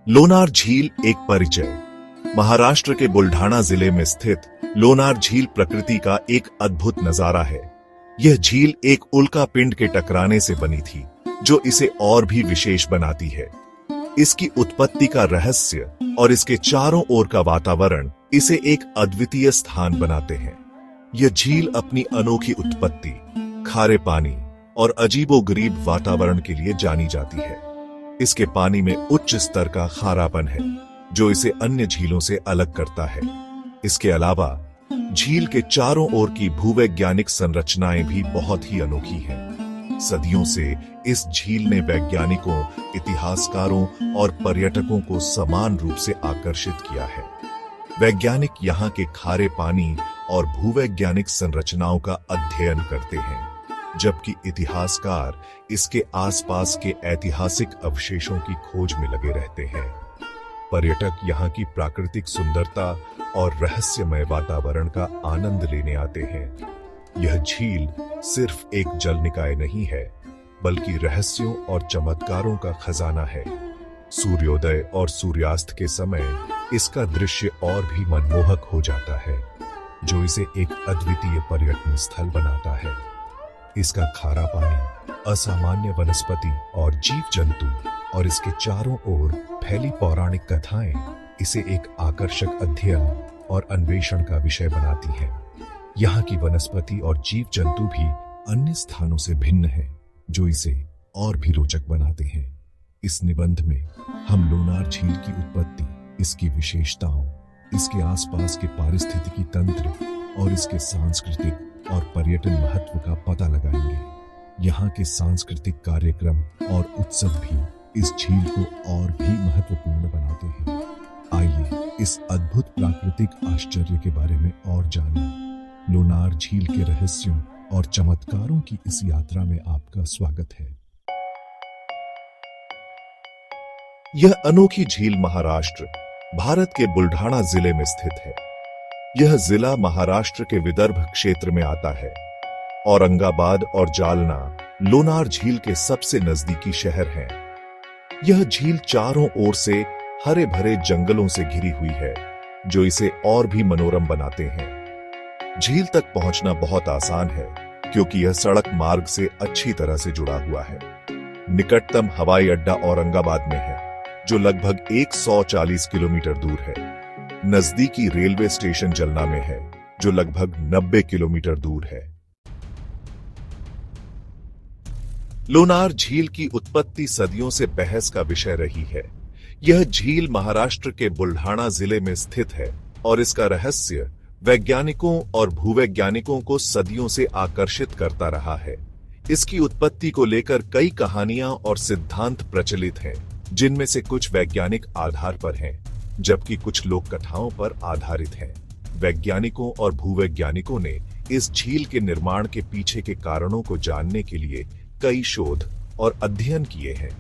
लोनार झील एक परिचय। महाराष्ट्र के बुल्ढाना जिले में स्थित लोनार झील प्रकृति का एक अद्भुत नजारा है। यह झील एक उल्का पिंड के टकराने से बनी थी, जो इसे और भी विशेष बनाती है। इसकी उत्पत्ति का रहस्य और इसके चारों ओर का वातावरण इसे एक अद्वितीय स्थान बनाते हैं। यह झील अपनी अनोखी उत्पत्ति, खारे पानी और अजीबोगरीब वातावरण के लिए जानी जाती है। इसके पानी में उच्च स्तर का खारापन है, जो इसे अन्य झीलों से अलग करता है। इसके अलावा झील के चारों ओर की भूवैज्ञानिक संरचनाएं भी बहुत ही अनोखी हैं। सदियों से इस झील ने वैज्ञानिकों, इतिहासकारों और पर्यटकों को समान रूप से आकर्षित किया है। वैज्ञानिक यहाँ के खारे पानी और भूवैज्ञानिक संरचनाओं का अध्ययन करते हैं, जबकि इतिहासकार इसके आसपास के ऐतिहासिक अवशेषों की खोज में लगे रहते हैं। पर्यटक यहाँ की प्राकृतिक सुंदरता और रहस्यमय वातावरण का आनंद लेने आते हैं। यह झील सिर्फ एक जल निकाय नहीं है, बल्कि रहस्यों और चमत्कारों का खजाना है। सूर्योदय और सूर्यास्त के समय इसका दृश्य और भी मनमोहक हो जाता है, जो इसे एक अद्वितीय पर्यटन स्थल बनाता है। इसका खारा पानी, असामान्य वनस्पति और जीव जंतु और इसके चारों ओर फैली पौराणिक कथाएं इसे एक आकर्षक अध्ययन और अन्वेषण का विषय बनाती हैं। यहाँ की वनस्पति और जीव जंतु भी अन्य स्थानों से भिन्न है, जो इसे और भी रोचक बनाते हैं। इस निबंध में हम लोनार झील की उत्पत्ति, इसकी विशेषताओं, इसके आसपास के पारिस्थितिकी तंत्र और इसके सांस्कृतिक और पर्यटन महत्व का पता लगाएंगे। यहाँ के सांस्कृतिक कार्यक्रम और उत्सव भी इस झील को और भी महत्वपूर्ण बनाते हैं। आइए इस अद्भुत प्राकृतिक आश्चर्य के बारे में और जानें। लोनार झील के रहस्यों और चमत्कारों की इस यात्रा में आपका स्वागत है। यह अनोखी झील महाराष्ट्र, भारत के बुल्ढाना जिले में स्थित है। यह जिला महाराष्ट्र के विदर्भ क्षेत्र में आता है। औरंगाबाद और जालना लोनार झील के सबसे नजदीकी शहर हैं। यह झील चारों ओर से हरे भरे जंगलों से घिरी हुई है, जो इसे और भी मनोरम बनाते हैं। झील तक पहुंचना बहुत आसान है, क्योंकि यह सड़क मार्ग से अच्छी तरह से जुड़ा हुआ है। निकटतम हवाई अड्डा औरंगाबाद में है, जो लगभग 140 किलोमीटर दूर है। नजदीकी रेलवे स्टेशन जलना में है, जो लगभग 90 किलोमीटर दूर है। लोनार झील की उत्पत्ति सदियों से बहस का विषय रही है। यह झील महाराष्ट्र के बुल्ढाना जिले में स्थित है और इसका रहस्य वैज्ञानिकों और भूवैज्ञानिकों को सदियों से आकर्षित करता रहा है। इसकी उत्पत्ति को लेकर कई कहानियां और सिद्धांत प्रचलित हैं, जिनमें से कुछ वैज्ञानिक आधार पर हैं, जबकि कुछ लोक कथाओं पर आधारित हैं। वैज्ञानिकों और भूवैज्ञानिकों ने इस झील के निर्माण के पीछे के कारणों को जानने के लिए कई शोध और अध्ययन किए हैं।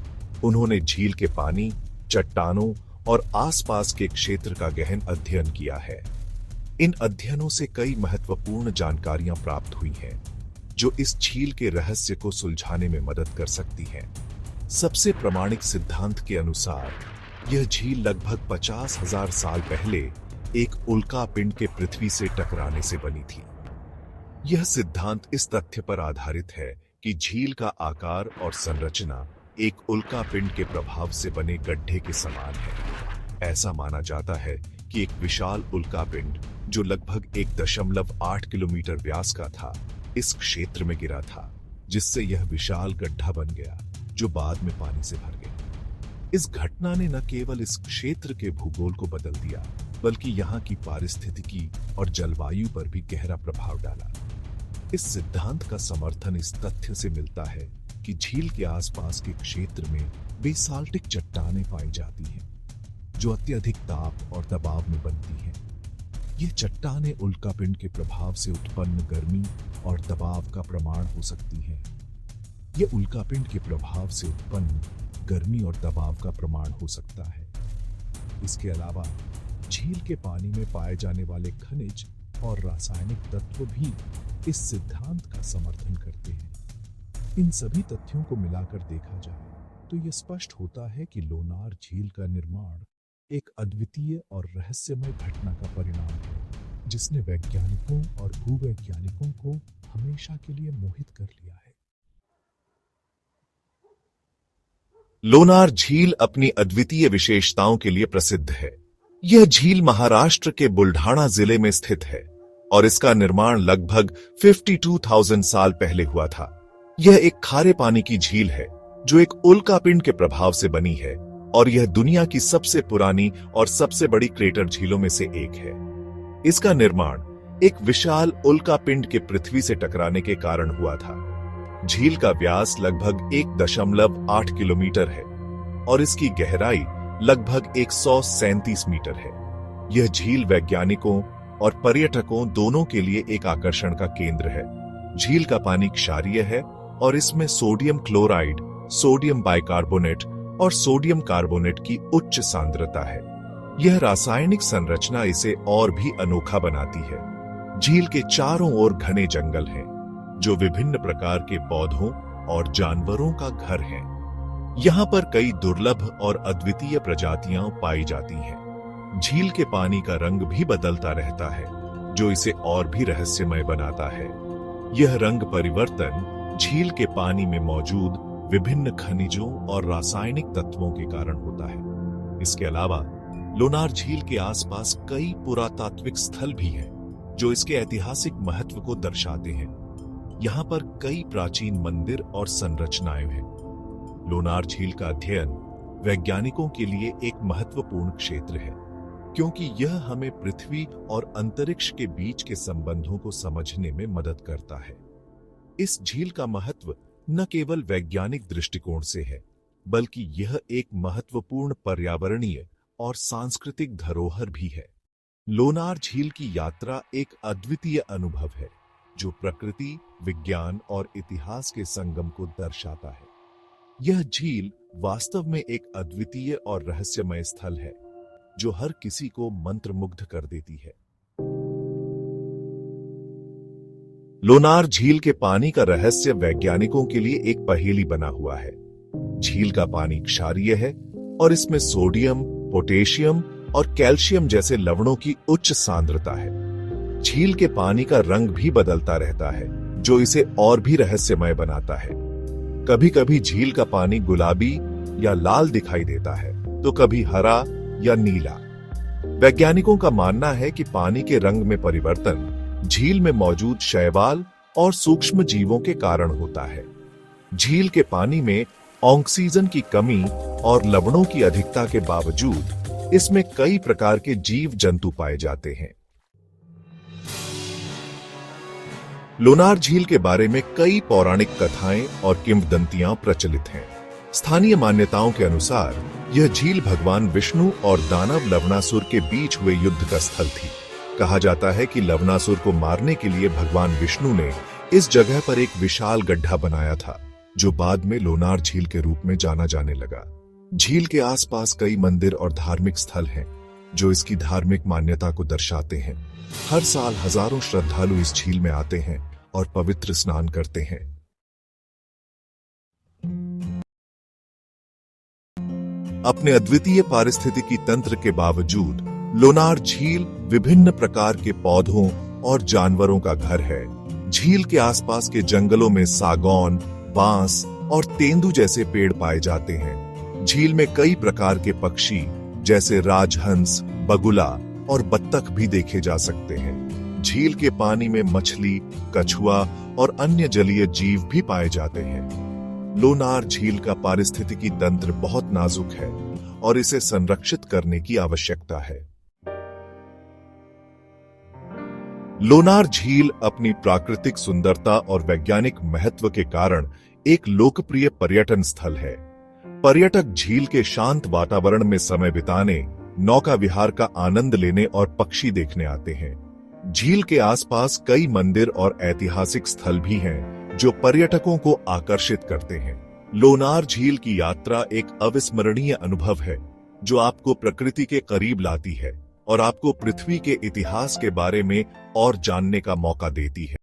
उन्होंने झील के पानी, चट्टानों और आसपास के क्षेत्र का गहन अध्ययन किया है। इन अध्ययनों से कई महत्वपूर्ण जानकारियां प्राप्त हुई हैं, जो इस झील के रहस्य को सुलझाने में मदद कर सकती हैं। सबसे प्रामाणिक सिद्धांत के अनुसार यह झील लगभग 50,000 साल पहले एक उल्का पिंड के पृथ्वी से टकराने से बनी थी। यह सिद्धांत इस तथ्य पर आधारित है कि झील का आकार और संरचना एक उल्का पिंड के प्रभाव से बने गड्ढे के समान है। ऐसा माना जाता है कि एक विशाल उल्का पिंड, जो लगभग 1.8 किलोमीटर व्यास का था, इस क्षेत्र में गिरा था, जिससे यह विशाल गड्ढा बन गया, जो बाद में पानी से भर गया। इस घटना ने न केवल इस क्षेत्र के भूगोल को बदल दिया, बल्कि यहाँ की पारिस्थितिकी और जलवायु पर भी गहरा प्रभाव डाला। इस सिद्धांत का समर्थन इस तथ्य से मिलता है कि झील के आसपास के क्षेत्र में बेसाल्टिक चट्टानें पाई जाती हैं, जो अत्यधिक ताप और दबाव में बनती हैं। ये चट्टानें उल्कापिंड के प्रभाव से उत्पन्न गर्मी और दबाव का प्रमाण हो सकती हैं। ये उल्कापिंड के प्रभाव से उत्पन्न गर्मी और दबाव का प्रमाण हो सकता है। इसके अलावा झील के पानी में पाए जाने वाले खनिज और रासायनिक तत्व भी इस सिद्धांत का समर्थन करते हैं। इन सभी तथ्यों को मिलाकर देखा जाए तो ये स्पष्ट होता है कि लोनार झील का निर्माण एक अद्वितीय और रहस्यमय घटना का परिणाम है, जिसने वैज्ञानिकों और भूवैज्ञानिकों को हमेशा के लिए मोहित कर लिया है। लोनार झील अपनी अद्वितीय विशेषताओं के लिए प्रसिद्ध है। यह झील महाराष्ट्र के बुल्ढाणा जिले में स्थित है और इसका निर्माण लगभग 52,000 साल पहले हुआ था। यह एक खारे पानी की झील है जो एक उल्कापिंड के प्रभाव से बनी है और यह दुनिया की सबसे पुरानी और सबसे बड़ी क्रेटर झीलों में से एक है। इसका निर्माण एक विशाल उल्कापिंड के पृथ्वी से टकराने के कारण हुआ था। झील का व्यास लगभग 1.8 किलोमीटर है और इसकी गहराई लगभग 137 मीटर है। यह झील वैज्ञानिकों और पर्यटकों दोनों के लिए एक आकर्षण का केंद्र है। झील का पानी क्षारीय है और इसमें सोडियम क्लोराइड, सोडियम बाइकार्बोनेट और सोडियम कार्बोनेट की उच्च सांद्रता है। यह रासायनिक संरचना इसे और भी अनोखा बनाती है। झील के चारों ओर घने जंगल हैं, जो विभिन्न प्रकार के पौधों और जानवरों का घर है। यहाँ पर कई दुर्लभ और अद्वितीय प्रजातियां पाई जाती हैं। झील के पानी का रंग भी बदलता रहता है, जो इसे और भी रहस्यमय बनाता है। यह रंग परिवर्तन झील के पानी में मौजूद विभिन्न खनिजों और रासायनिक तत्वों के कारण होता है। इसके अलावा लोनार झील के आसपास कई पुरातात्विक स्थल भी हैं, जो इसके ऐतिहासिक महत्व को दर्शाते हैं। यहाँ पर कई प्राचीन मंदिर और संरचनाएं हैं। लोनार झील का अध्ययन वैज्ञानिकों के लिए एक महत्वपूर्ण क्षेत्र है, क्योंकि यह हमें पृथ्वी और अंतरिक्ष के बीच के संबंधों को समझने में मदद करता है। इस झील का महत्व न केवल वैज्ञानिक दृष्टिकोण से है, बल्कि यह एक महत्वपूर्ण पर्यावरणीय और सांस्कृतिक धरोहर भी है। लोनार झील की यात्रा एक अद्वितीय अनुभव है, जो प्रकृति, विज्ञान और इतिहास के संगम को दर्शाता है। यह झील वास्तव में एक अद्वितीय और रहस्यमय स्थल है, जो हर किसी को मंत्रमुग्ध कर देती है। लोनार झील के पानी का रहस्य वैज्ञानिकों के लिए एक पहेली बना हुआ है। झील का पानी क्षारीय है और इसमें सोडियम, पोटेशियम और कैल्शियम जैसे लवणों की उच्च सांद्रता है। झील के पानी का रंग भी बदलता रहता है, जो इसे और भी रहस्यमय बनाता है। कभी कभी झील का पानी गुलाबी या लाल दिखाई देता है, तो कभी हरा या नीला। वैज्ञानिकों का मानना है कि पानी के रंग में परिवर्तन झील में मौजूद शैवाल और सूक्ष्म जीवों के कारण होता है। झील के पानी में ऑक्सीजन की कमी और लवणों की अधिकता के बावजूद इसमें कई प्रकार के जीव जंतु पाए जाते हैं। लोनार झील के बारे में कई पौराणिक कथाएं और किंवदंतियां प्रचलित हैं। स्थानीय मान्यताओं के अनुसार यह झील भगवान विष्णु और दानव लवणासुर के बीच हुए युद्ध का स्थल थी। कहा जाता है कि लवणासुर को मारने के लिए भगवान विष्णु ने इस जगह पर एक विशाल गड्ढा बनाया था, जो बाद में लोनार झील के रूप में जाना जाने लगा। झील के आसपास कई मंदिर और धार्मिक स्थल हैं, जो इसकी धार्मिक मान्यता को दर्शाते हैं। हर साल हजारों श्रद्धालु इस झील में आते हैं और पवित्र स्नान करते हैं। अपने अद्वितीय पारिस्थितिकी तंत्र के बावजूद लोनार झील विभिन्न प्रकार के पौधों और जानवरों का घर है। झील के आसपास के जंगलों में सागौन, बांस और तेंदू जैसे पेड़ पाए जाते हैं। झील में कई प्रकार के पक्षी जैसे राजहंस, बगुला और बत्तख भी देखे जा सकते हैं। झील के पानी में मछली, कछुआ और अन्य जलीय जीव भी पाए जाते हैं। लोनार झील का पारिस्थितिकी तंत्र बहुत नाजुक है और इसे संरक्षित करने की आवश्यकता है। लोनार झील अपनी प्राकृतिक सुंदरता और वैज्ञानिक महत्व के कारण एक लोकप्रिय पर्यटन स्थल है। पर्यटक झील के शांत वातावरण में समय बिताने, नौका विहार का आनंद लेने और पक्षी देखने आते हैं। झील के आसपास कई मंदिर और ऐतिहासिक स्थल भी हैं, जो पर्यटकों को आकर्षित करते हैं। लोनार झील की यात्रा एक अविस्मरणीय अनुभव है, जो आपको प्रकृति के करीब लाती है और आपको पृथ्वी के इतिहास के बारे में और जानने का मौका देती है।